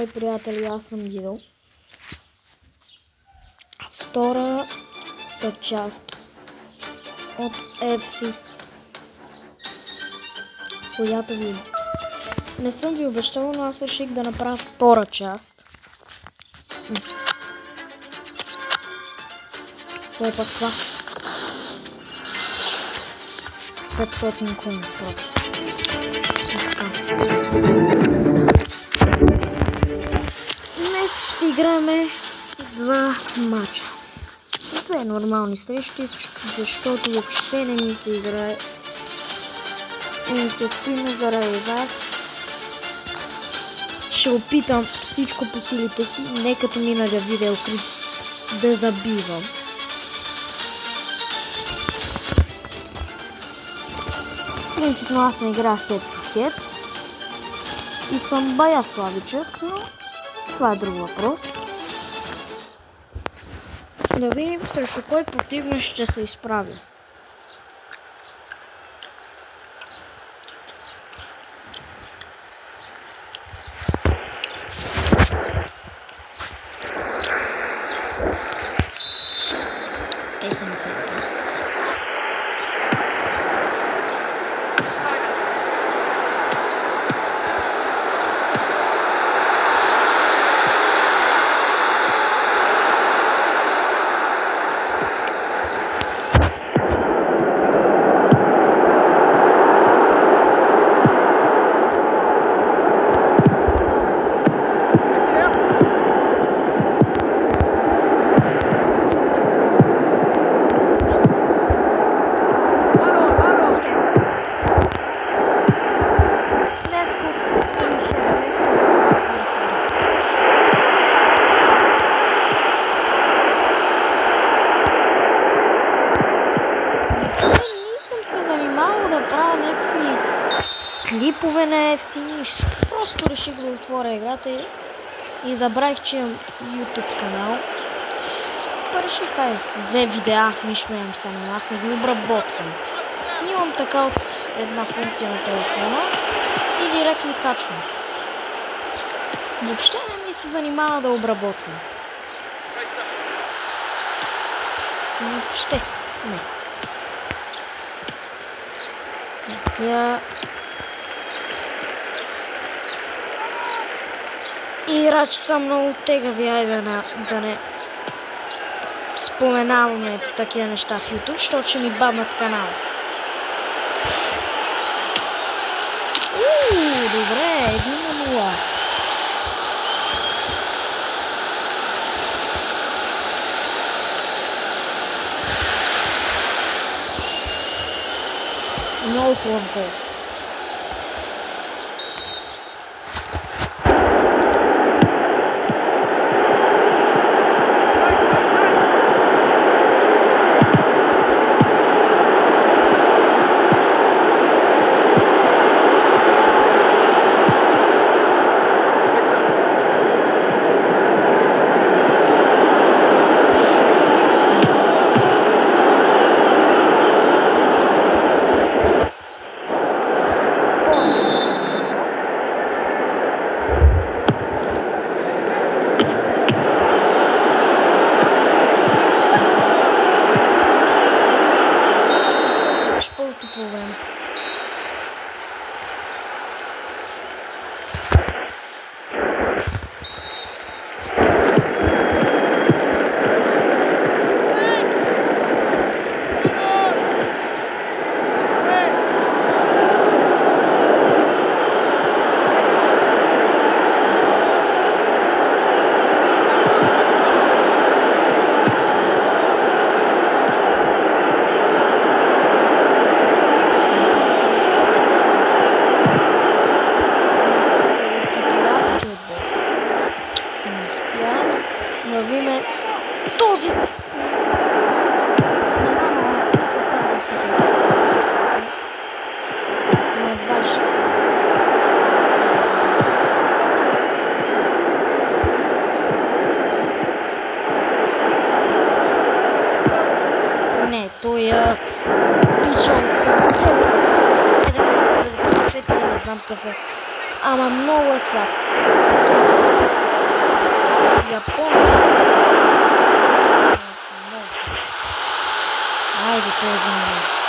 Приятели, аз съм Гидо. Втората част от FC, която ви не съм ви обещал, но аз реших да направя втора част. Кое е пак това? 500 коина просто. Днес ще играем два мача. Две нормални срещи, защото въобще не ми се играе. Не се спина заради вас. Ще опитам всичко по силите си, не като миналия видеоклип да забивам. Принципно аз не играх head to head и съм бая слабичък, но това е друг въпрос. Да видим срещу кой противник ще се изправи. Клипове на FC, просто реших да отворя играта и забравих, че имам YouTube канал. Реших, две видеа, нищо не ми стане, аз не ги обработвам. Снимам така от една функция на телефона и директно качвам. Въобще не ми се занимава да обработвам. Въобще не. Играч са много тегави, айде да не споменаваме такива неща в YouTube, защото ще ми бабнат канала. Добре, 1-0. Много хубав гол. Този не, той е пичал към не знам какъв е, ама много е слаб. Айде, този ми.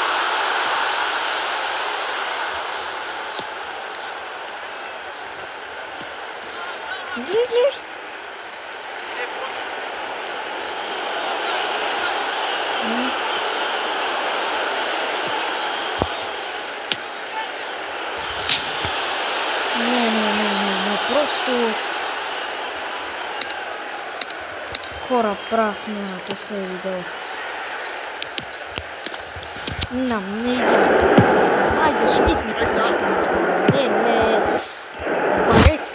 Гледай. Не, просто хора прав смена, то се е видео. Не идеално. Ай, защитник, не. Барес.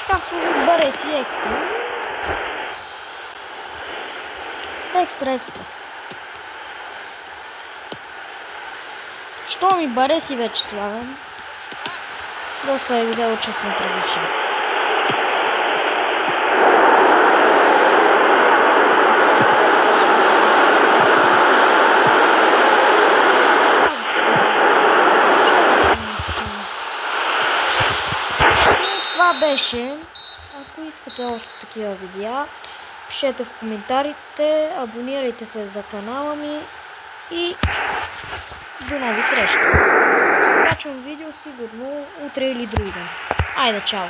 Аз служих Барес и екстра. Екстра. Що ми Барес и вече слагам? Доста е видео, че сме прилични. Това беше. Ако искате още такива видеа, пишете в коментарите, абонирайте се за канала ми и до нови срещи. Качвам видео сигурно утре или други ден. Айде, чао!